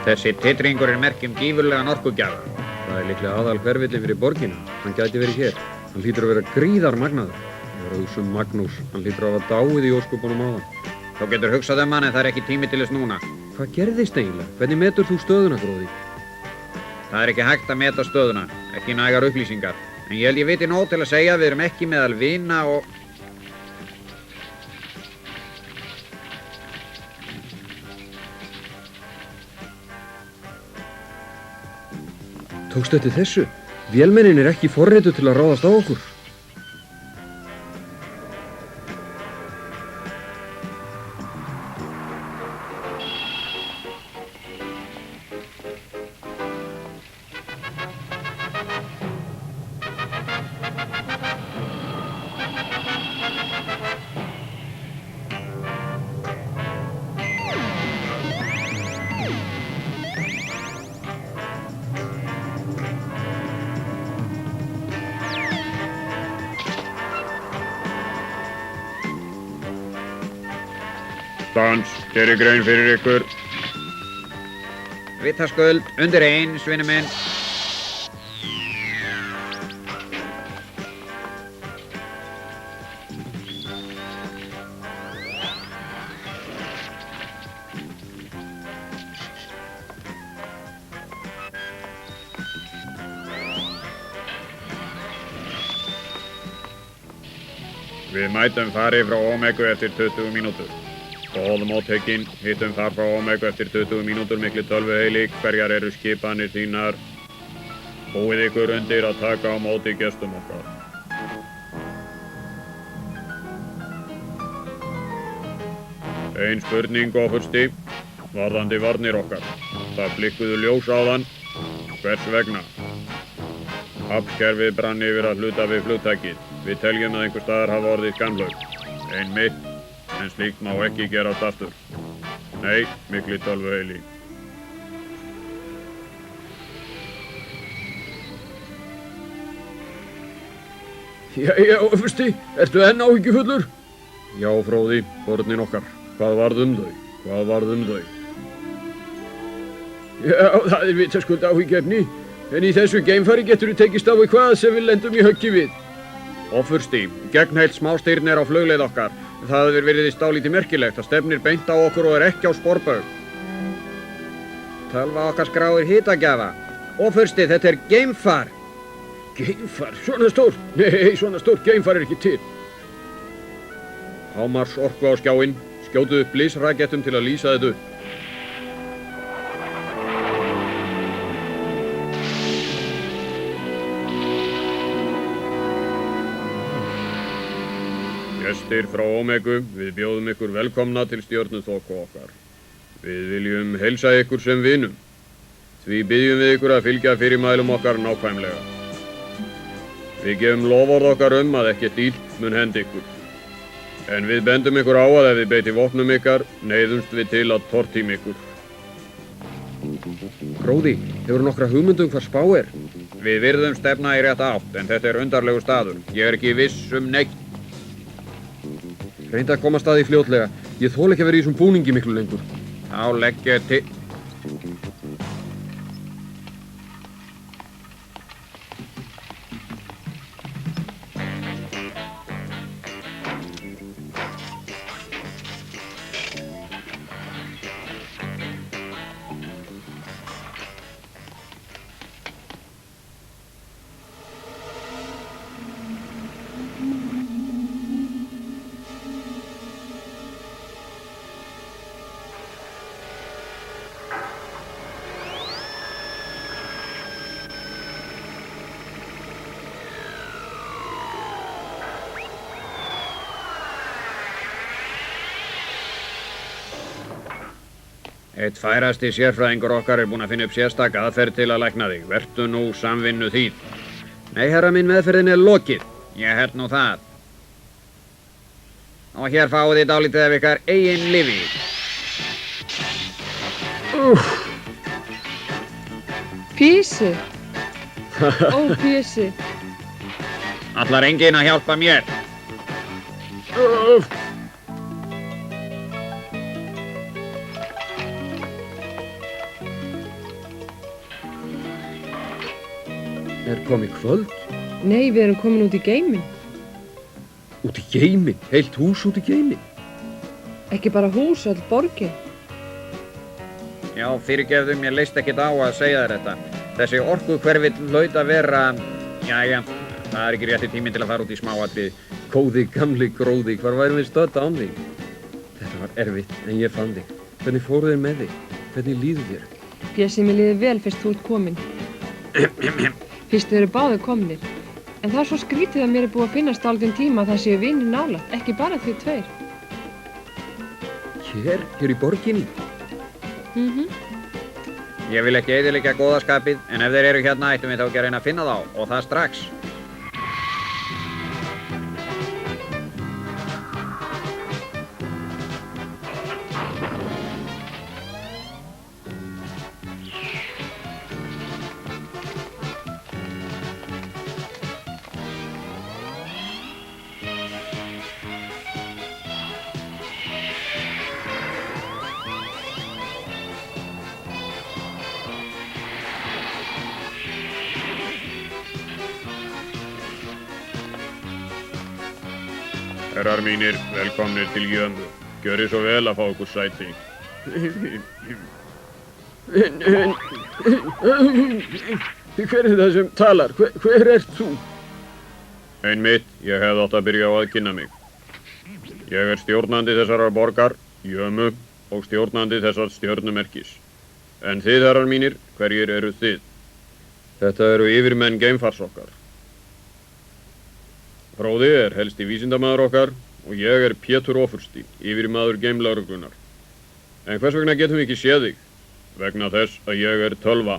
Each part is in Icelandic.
Þessi titringur merki gífurlegan orkugjafa. Það líklega aðal hverfillin fyrir borgina. Hann gæti verið hér. Hann hlýtur að vera gríðarmagnaður. Ég var að hugsa Magnús. Hann hlýtur að hafa dáið í ósköpunum áðan. Þú getur hugsað hann en það ekki tími til þess núna. Hvað gerðist eiginlega? Hvernig metur þú stöðuna, Gróði? Það ekki hægt að meta stöðuna. Ekki nægar upplýsingar. En ég held ég viti nóg til að segja að við erum ekki meðal vina og... Tókstu eftir þessu? Vélmennin ekki forréttur til að ráðast á okkur. Dans, geri grein fyrir ykkur. Vitaskuld, undir eins, vinur minn. Við mætum farið frá Omegu eftir 20 mínútur. Góð móttekinn, hittum þar frá Omegu eftir 20 mínútur mikli tölvuheili, hverjar eru skipanir þínar. Búið ykkur undir að taka á móti gestum okkar. Ein spurning, ofursti, varðandi varnir okkar. Það blikkuðu ljós áðan. Hvers vegna? Aflkerfið brann yfir að hluta við flugtakið. Við teljum að einhver staðar hafa orðið skamlaug. Einmitt. En slíkt má ekki gerast aftur. Nei, mikli tölvuheili. Jæja, ofursti, ertu enn áhyggjufullur? Já, Fróði, börnin okkar. Hvað varð þau? Hvað varð þau? Já, það vitaskuld áhyggjuefni. En í þessu geimfari getur þú tekist á við hvað sem við lendum í höggi við. Ofursti, gegnheilt smástirn á flugleið okkar. Það hefur verið dálítið merkilegt. Það stefnir beint á okkur og ekki á sporbaug. Tölva okkar skráir hitagjafa. Ofursti, þetta geimfar. Geimfar? Svona stórt? Nei, svona stórt geimfar ekki til. Hámars orku á skjáinn. Skjótu upp blissrakettum til að lýsa þetta upp. Gestir frá Omegu, við bjóðum ykkur velkomna til stjörnuþoku okkar. Við viljum heilsa ykkur sem vinum. Því byggjum við ykkur að fylgja fyrirmælum okkar nákvæmlega. Við gefum loforð okkar að ekkert illt mun henda ykkur. En við bendum ykkur á að ef þið beiti vopnum ykkar, neyðumst við til að tortíma ykkur. Gróði, hefur nokkra hugmyndum hvað spá er? Við virðum stefna í rétta átt, en þetta undarlegu staður. Ég ekki viss neitt. Reynda að komast að því fljótlega. Ég þoli ekki að vera í þessum búningi miklu lengur. Þá legg ég til... Eitt færasti sérfræðingur okkar búinn að finna upp sérstaka aðferð til að lækna þig. Vertu nú samvinnu þín. Nei, herra minn, meðferðin lokið. Ég held nú það. Og hér fáið þið dálítið af ykkar eigin lyfi. Písi. Ó, Písi. Ætlar enginn að hjálpa mér? Er komið kvöld? Nei, við erum komin út í geiminn. Út í geiminn? Heilt hús út í geiminn? Ekki bara hús, öll borgin. Já, fyrirgefðu, mér leist ekkert á að segja þér þetta. Þessi orkuhverfill hlaut að vera... Jæja, það er ekki rétti tíminn til að fara út í smáatriði. Góði, gamli gróði, hvar værum við stödd án þig? Þetta var erfitt, en ég fann þig. Hvernig fóru þér með þig? Hvernig líður þér? Bjössi, mér líður vel fyrst þú ert komin. Fyrst þau eru báðir komnir. En það er svo skrítið að mér er búið að finnast dálítinn tíma að það séu vinir nálægt, ekki bara þið tveir. Hér í borginni? Ég vil ekki eyðileggja góðaskapið, en ef þeir eru hérna ættum við þá ekki að reyna að finna þá, og það strax. Herrar mínir, velkomnir til Jömu. Gjörið svo vel að fá ykkur sæti. Hver er það sem talar? Hver ert þú? Einmitt, ég hefði átt að byrja á að kynna mig. Ég er stjórnandi þessarar borgar, Jömu, og stjórnandi þessar stjörnumerkis. En þið, herrar mínir, hverjir eru þið? Þetta eru yfirmenn geimfars okkar. Fróði er helsti vísindamaður okkar og ég er Pétur Ofursti, yfirmaður geimlögreglunar. En hvers vegna getum við ekki séð þig? Vegna þess að ég er tölva.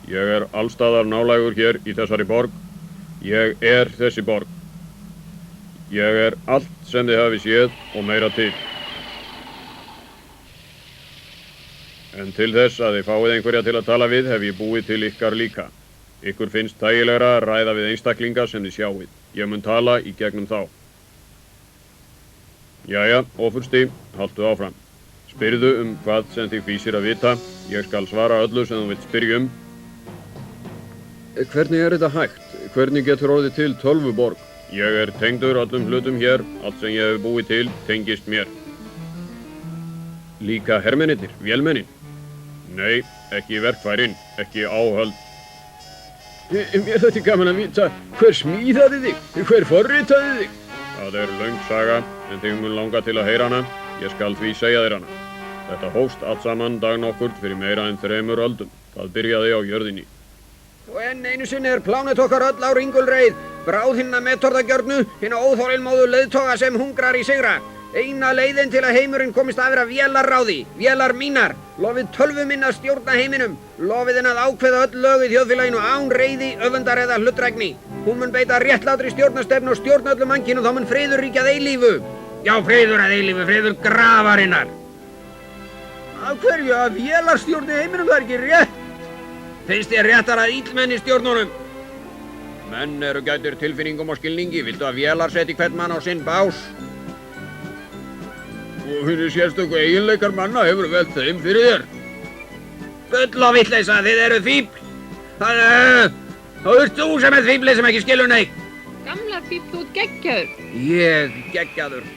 Ég er allstaðar nálægur hér í þessari borg. Ég er þessi borg. Ég er allt sem þið hafi séð og meira til. En til þess að þið fáið einhverja til að tala við hef ég búið til ykkar líka. Ykkur finnst þægilegra að ræða við einstaklinga sem þið sjáið. Ég mun tala í gegnum þá. Jæja, Ofursti, haltu áfram. Spyrðu hvað sem þig fýsir að vita. Ég skal svara öllu sem þú vilt spyrja um. Hvernig er þetta hægt? Hvernig getur orðið til tölvuborg? Ég er tengdur öllum hlutum hér. Allt sem ég hef búið til tengist mér. Líka hermennir, vélmennin? Nei, ekki verkfærin, ekki áhöld. Mér þætti gaman að vita hver smíðaði þig, hver forritaði þig. Það er löng saga, en þig mun langa til að heyra hana. Ég skal því segja þér hana. Þetta hófst allt saman dag nokkurt fyrir meira en 3 öldum. Það byrjaði á jörðinni. Og enn einu sinni er plánett okkar öll á ringulreið. Bráð hinna metorðagjörnu, hinna óþolinmóðu leiðtoga sem hungrar í sigra. Eina leiðin til að heimurinn komist að vera vélarráði, vélar mínar. Lofið tölvum minn að stjórna heiminum. Lofið henn að ákveða öll lög í þjóðfélaginu án reiði, öfundar eða hlutdrægni. Hún mun beita réttlátri stjórnarstefnu og stjórna öllu mannkinu og þá mun friður ríkja að eilífu. Já, friður að eilífu, friður grafarinnar. Af hverju að vélar stjórni heiminum, það er ekki rétt? Finnst þér réttar að illmenni stjórnunum? Menn eru gætir tilfinningum og skilningi. Viltu að vélar setji hvern mann á sinn bás? Og fyrir sérstöku eiginleikar manna hefur velt þeim fyrir þér. Bull og vitleysa, þið eru fíbl. Það ert þú sem er fíbli sem ekki skilur neitt. Gamlar fíbl, þú ert geggjaður. Ég geggjaður.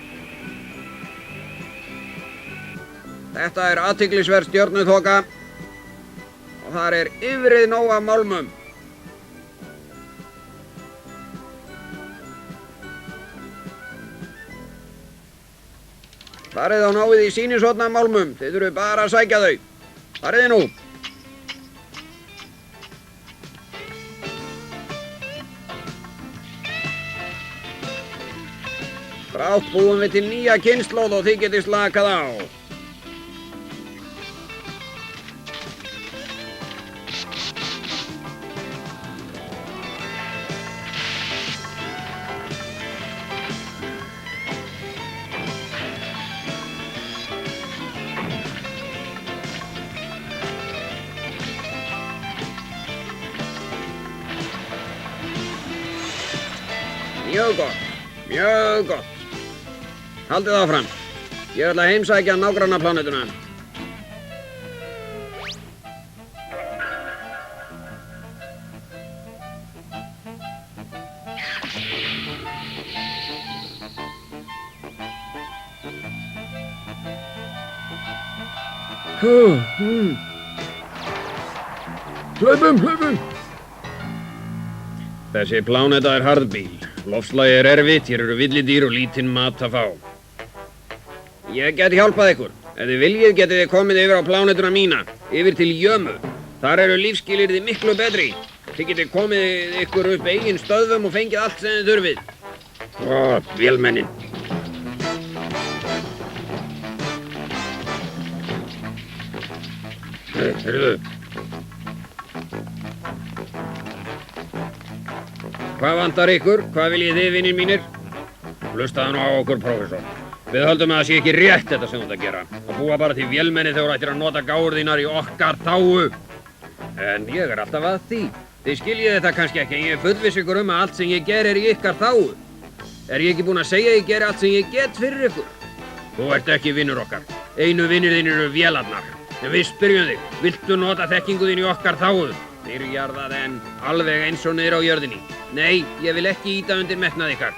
Þetta er athyglisverð stjörnuþoka og þar er yfrið nóg af málmum. Farið á náið í sýnishorn af málmum. Þið þurfið bara að sækja þau. Farið þið nú. Brátt búum við til nýja kynslóð og þið getið slakað á. Mjög gott, mjög gott. Haldið áfram. Ég ætla að heimsækja nágrannaplanetuna. Hlaupum! Þessi pláneta er harðbíl. Loftslagið er erfitt, hér eru villidýr og lítinn mat að fá. Ég get hjálpað ykkur. Ef þið viljið getið þið komið yfir á plánetuna mína, yfir til Jömu. Þar eru lífsskilyrði miklu betri. Þið getið komið ykkur upp eigin stöðvum og fengið allt sem þið þurfið. Ó, vélmennin. Heyrðu. Hvað vantar ykkur? Hvað viljið þið, vinir mínir? Hlustaðu nú á okkur, prófessor. Við höldum að það sé ekki rétt þetta sem þú ert að gera. Að búa bara til vélmenni þegar þú ættir að nota gáfur þínar í okkar þágu. En ég er alltaf að því. Þið skiljið þetta kannski ekki, en ég er fullviss ykkur að allt sem ég ger er í ykkar þágu. Er ég ekki búinn að segja að ég geri allt sem ég get fyrir ykkur? Þú ert ekki vinnur okkar. Einu vinnir þín eru vélarnar. En við spyrjum þig, viltu nota þekkingu þín í okkar þágu? Byrjar það en alveg eins og niður á jörðinni. Nei, ég vil ekki ýta undir metnað ykkar.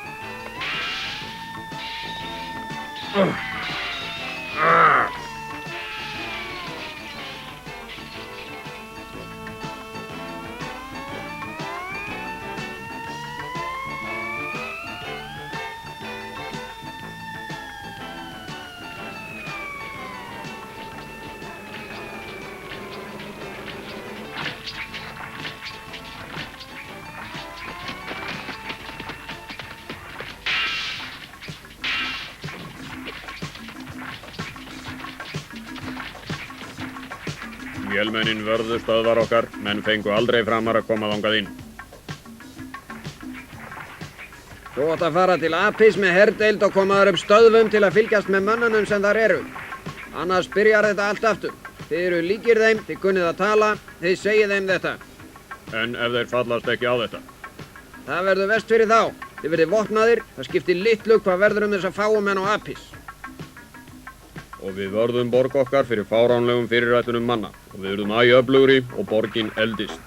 Vélmennin vörðu stöðvar okkar, menn fengu aldrei framar að koma þangað inn. Þú átt að fara til Apis með herdeild og koma þar upp stöðvum til að fylgjast með mönnunum sem þar eru. Annars byrjar þetta allt aftur. Þið eru líkir þeim, þið kunnið að tala, þið segið þeim þetta. En ef þeir fallast ekki á þetta? Það verður verst fyrir þá. Þið verðið vopnaðir, það skiptir litlu hvað verður þessa fáumenn á Apis. Og við vörðum borg okkar fyrir fáránlegum fyrirætlunum manna. Og við verðum æ öflugri og borgin eldist.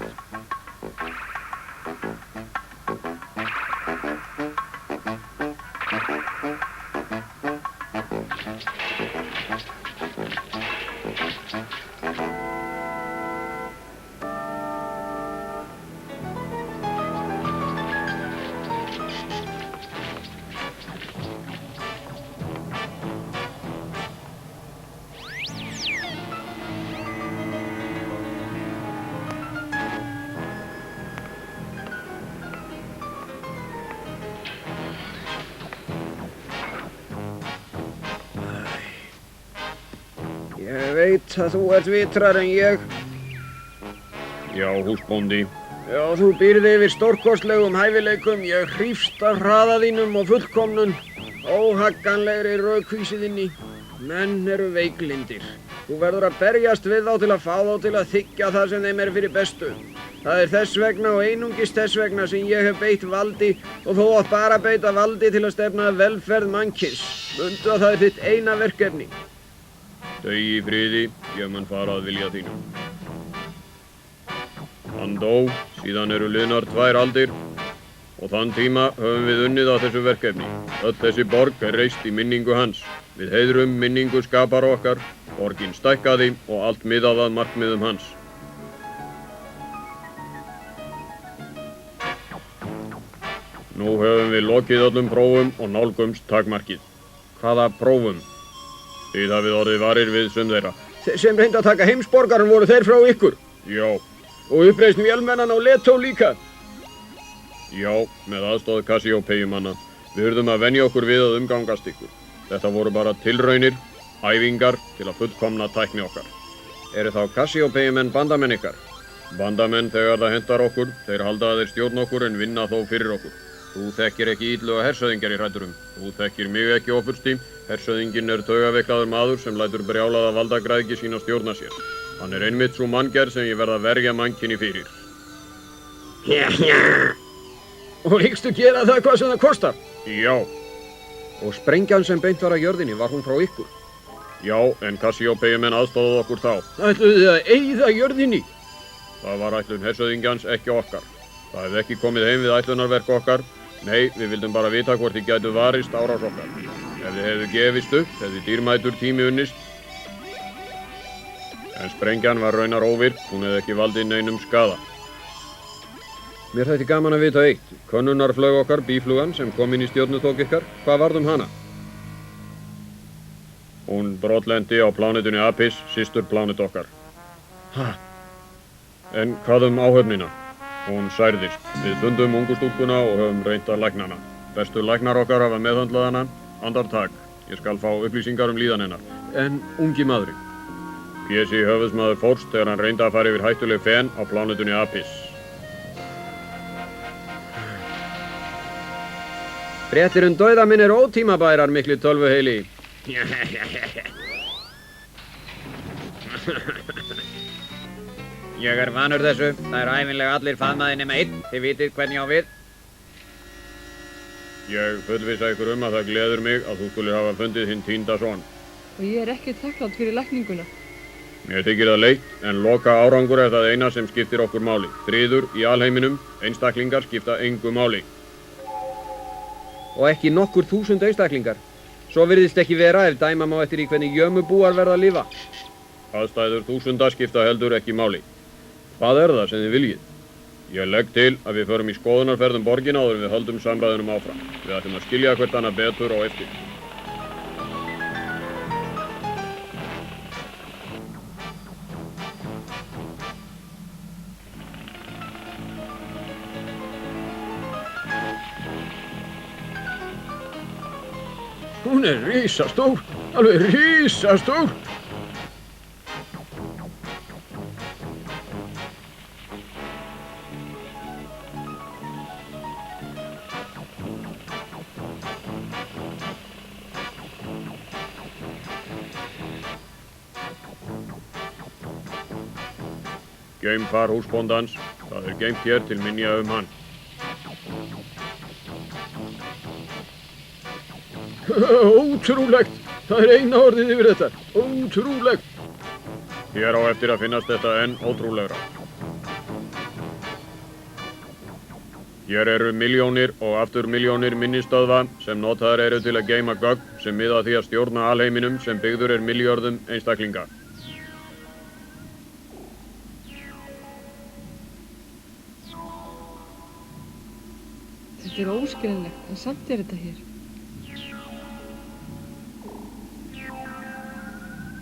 Ég veit að þú ert vitrar en ég. Já, húsbóndi. Já, þú býrð yfir stórkostlegum hæfileikum. Ég hrífst af hraða þínum og fullkomnun, óhagganlegri rökvísiðinni. Menn eru veiklindir. Þú verður að berjast við þá til að fá þá til að þiggja það sem þeim er fyrir bestu. Það er þess vegna og einungis þess vegna sem ég hef beitt valdi og þú átt bara að beita valdi til að stefna velferð mannkyns. Mundu að það er þitt eina verkefni. Þau í friði, ég mun fara að vilja þínum. Hann dó, síðan eru liðnar 2 aldir og þann tíma höfum við unnið að þessu verkefni. Öll þessi borg er reist í minningu hans. Við heiðrum minningu skapara okkar, borgin stækkaði og allt miðað að markmiðum hans. Nú höfum við lokið öllum prófum og nálgumst takmarkið. Hvaða prófum? Þið hafið orðið varir við sum þeirra. Þeir sem reyndu að taka heimsborgaran voru þeir frá ykkur. Já. Og uppreisn vélmennan á Letó líka. Já, með aðstoð Kassíópeiumanna. Við urðum að venja okkur við að umgangast ykkur. Þetta voru bara tilraunir, æfingar til að fullkomna tækni okkar. Eru þá Kassíópeiumenn bandamenn ykkar? Bandamenn þegar það hentar okkur, þeir halda að þeir stjórna okkur en vinna þó fyrir okkur. Þú þekkir ekki illuga hersöðingjar í hræddurum. Þú þekkir mig ekki ofurstí. Hersöðinginn er taugaveiklaður maður sem lætur brjálaða valdagræðgi sína stjórna sér. Hann er einmitt sú manngerð sem ég verð að verja mannkyni fyrir. Og hyggstu gera það hvað sem það kostar? Já. Og sprengjan sem beint var að jörðinni, var hún frá ykkur? Já, en Kassíópeiumenn aðstóðuðu okkur þá. Ætluðu þið að eyða jörðinni? Það var ætlun hersöðingjans, ekki okkar. Það hefði ekki komið heim við ætlunarverk okkar. Nei, við vildum bara vita hvort þið gætu varist árás okkar. Ef þið hefðu gefist upp, hefði dýrmætur tími unnist. En sprengjan var raunar óvirk, hún hefði ekki valdið neinum skaða. Mér þætti gaman að vita eitt. Könnunarflaug okkar, bíflugan, sem kom inn í stjörnuþok ykkar, hvað varð hana? Hún brotlendi á plánetunni Apis, systur plánet okkar. Ha? En hvað áhöfnina? Hún særðist. Við fundum ungu stúlkuna og höfum reynt að lækna hana. Bestu læknar okkar hafa meðhöndlað hana. Andartak. Ég skal fá upplýsingar líðan hennar. En ungi maðurinn? Pési höfuðsmaður fórst þegar hann reyndi að fara yfir hættuleg fen á plánetunni Apis. Fréttir dauða minn ótímabærar, mikli tölvuheili. Ég vanur þessu. Það ævinlega allir faðmaði nema einn. Þið vitið hvernig á við. Ég fullvissa ykkur að það gleður mig að þú skulir hafa fundið hinn týnda son. Og ég ekki þakklátt fyrir lækninguna. Mér þykir það leitt, en loka árangur það eina sem skiptir okkur máli. Friður í alheiminum, einstaklingar skipta engu máli. Og ekki nokkur 1000 einstaklingar. Svo virðist ekki vera ef dæma má eftir í hvernig jömubúar verða að lifa. Aðstæður 1000 skipta heldur ekki máli. Hvað það sem þið viljið? Ég legg til að við förum í skoðunarferð borgina áður en við höldum samræðunum áfram. Við ætlum að skilja hvert annað betur á eftir. Hún risastór, alveg risastór. Geimfar húsbóndans, það geymt hér til minja hann. Ótrúlegt, það eina orðið yfir þetta, ótrúlegt. Hér á eftir að finnast þetta enn ótrúlegra. Hér eru milljónir og aftur milljónir minnistöðva sem notaðar eru til að geyma gögn sem miða að því að stjórna alheiminum sem byggður milljörðum einstaklinga. Þetta óskiljanlegt, en samt þetta hér.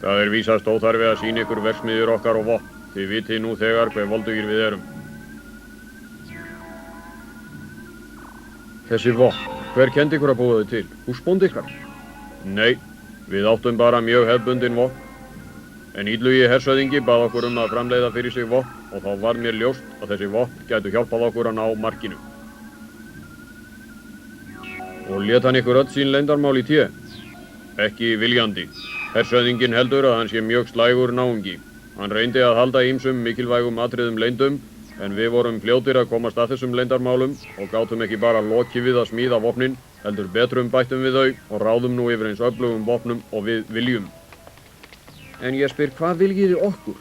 Það vísast óþarfi að sýna ykkur verksmiðjur okkar og vopn. Þið vitið nú þegar hve voldugir við erum. Þessi vopn, hver kenndi ykkur að búa þau til? Húsbóndi ykkar? Nei, við áttum bara mjög hefðbundin vopn. En Illugi hershöfðingi bað okkur að framleiða fyrir sig vopn og þá var mér ljóst að þessi vopn gætu hjálpað okkur að ná markinu. Og lét hann ykkur öll sín leyndarmál í té? Ekki viljandi. Hershöfðinginn heldur að hann sé mjög slægur náungi. Hann reyndi að halda ýmsum mikilvægum atriðum leyndum, en við vorum fljótir að komast að þessum leyndarmálum og gátum ekki bara lokið við að smíða vopnin, heldur betrum bættum við þau og ráðum nú yfir eins öflugum vopnum og við viljum. En ég spyr, hvað viljið þið okkur?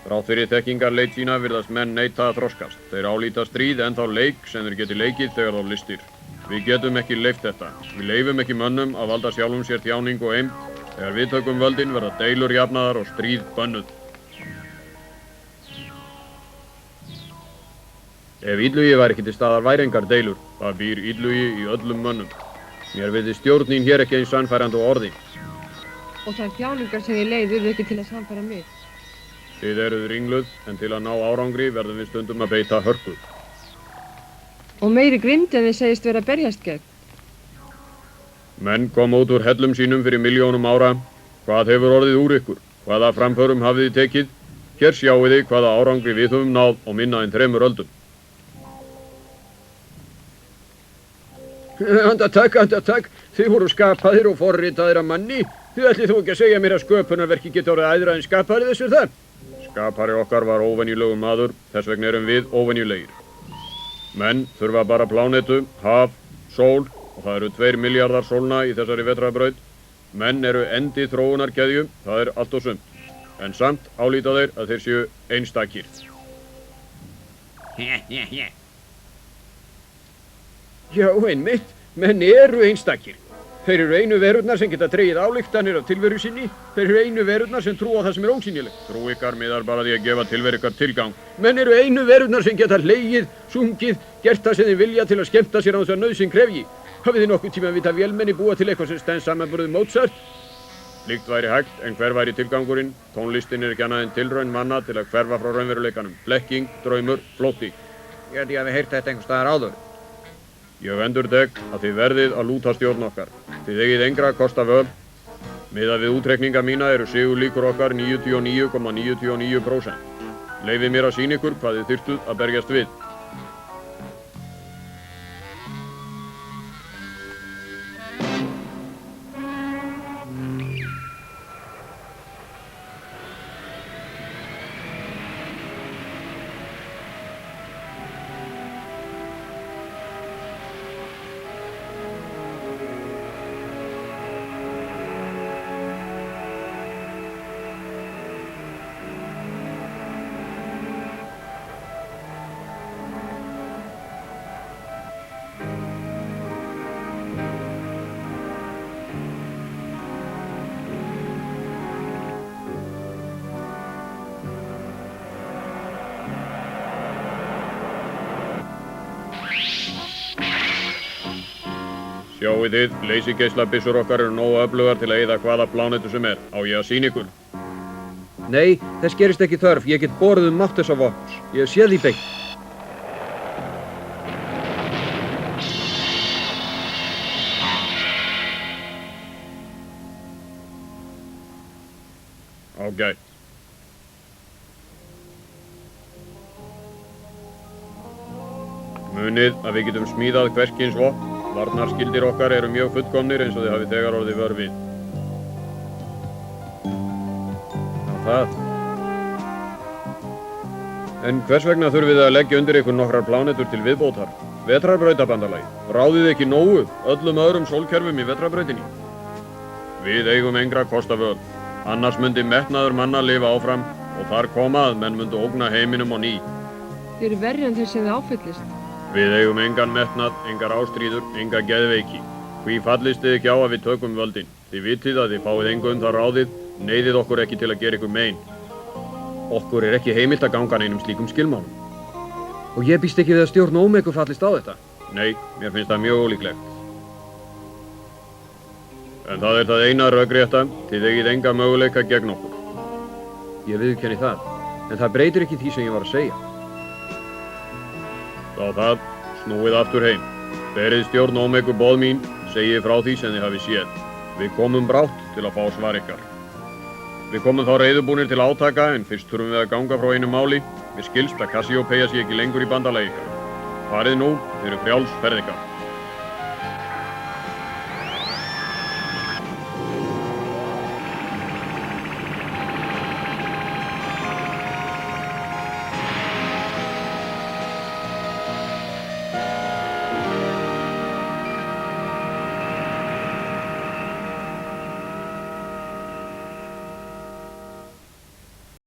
Þrátt fyrir þekkingarleit sína virðast menn neita að þroskast. Þeir álíta stríð en þá leik sem þeir geti leikið þegar þá lystir. Við getum ekki leyft þetta. Við leyfum ekki mönnum að valda sjálfum sér þjáning og eymd. Þegar við tökum völdin verða deilur jafnaðar og stríð bönnuð. Ef Illugi væri ekki til staðar væri engar deilur. Það býr Illugi í öllum mönnum. Mér virðist stjórnin hér ekki eins sannfærandi og orði. Og þær þjáningar sem ég leið eru ekki til að sannfæra mig. Þið eruð ringluð, en til að ná árangri verðum við stundum að beita hörku. Og meiri grimmd en þið segist vera að berjast gegn. Menn kom út úr hellum sínum fyrir milljónum ára. Hvað hefur orðið úr ykkur? Hvaða framförum hafið þið tekið? Hér sjáið þið hvaða árangri við höfum náð og minna en 3 öldum. Andartak, þið voru skapaðir og forritaðir af manni. Þið ætlið þó ekki að segja mér að sköpunarverki geti orðið æðra en skapari þessir það? Skapari okkar var óvenjulegur maður, þess vegna erum við óvenjulegir. Menn þurfa bara plánetu, haf, sól og það eru 2 milljarðar sólna í þessari vetrarbraut. Menn eru endi þróunarkeðju, það allt og sumt. En samt álíta þeir að þeir séu einstakir. Já, einmitt, menn eru einstakir. Þeir eru einu verurnar sem geta dregið ályktanir af tilveru sinni. Þeir eru einu verurnar sem trúa það sem er ósýnilegt. Trú ykkar miðar bara því að gefa tilveru ykkar tilgang. Menn eru einu verurnar sem geta hlegið, sungið, gert það sem þeir vilja til að skemmta sér á þess að nauðsyn krefji. Hafið þið nokkuð tíma vita vélmenni búa til eitthvað sem stenst samanburði Mozart? Slíkt væri hægt, en hver væri tilgangurinn? Tónlistin er ekki annað en tilraun manna til að hverfa frá raunveruleikanum. Blekking, draumur, flótti. Ég held ég hafi heyrt þetta einhvers staðar áður. Ég endurtek að þið verðið að lúta stjórn okkar. Þið eigið engra kosta völ. Miðað við útreikninga mína eru sigurlíkur okkar 99,99%. Leyfið mér að sýna ykkur hvað þið þyrftuð að berjast við. Sjáið þið, leysigeislabyssur okkar eru nógu öflugar til að eyða hvaða plánetu sem er. Á ég að sýna ykkur? Nei, þess gerist ekki þörf. Ég get borið mátt þessa vopns. Ég hef séð því beitt. Ágætt. Munið að við getum smíðað hvers kyns vopn. Varnarskildir okkar eru mjög fullkomnir eins og þið hafið þegar orðið vör við. Það. En hvers vegna þurfið þið að leggja undir ykkur nokkrar plánetur til viðbótar? Vetrarbrautabandalagi. Ráðið ekki nógu öllum öðrum sólkerfum í vetrarbrautinni. Við eigum engra kosta völ. Annars myndi metnaður manna lifa áfram og þar koma að menn myndu ógna heiminum á ný. Þið eru verri en þeir sem þið áfyllist. Við eigum engan metnað, engar ástríður, enga geðveiki. Hví fallist þið ekki á að við tökum völdin? Þið vitið að þið fáið engu það ráðið, neyðið okkur ekki til að gera ykkur mein. Okkur er ekki heimilt að ganga neinum slíkum skilmálum. Og ég býst ekki við að stjórn Ómegu fallist á þetta. Nei, mér finnst það mjög ólíklegt. En það er það eina rökrétta, þið eigið enga möguleika gegn okkur. Ég viðurkenni það, en það breytir ekki því sem ég var að segja. Þá það, snúið aftur heim. Berið stjórn Ómegu boð mín, segið frá því sem þið hafið séð. Við komum brátt til að fá svar ykkar. Við komum þá reiðubúnir til átaka, en fyrst þurfum við að ganga frá einu máli. Við skilst að Cassiopeia sé ekki lengur í bandalagi ykkar. Farið nú, þið eru frjáls ferð ykkar.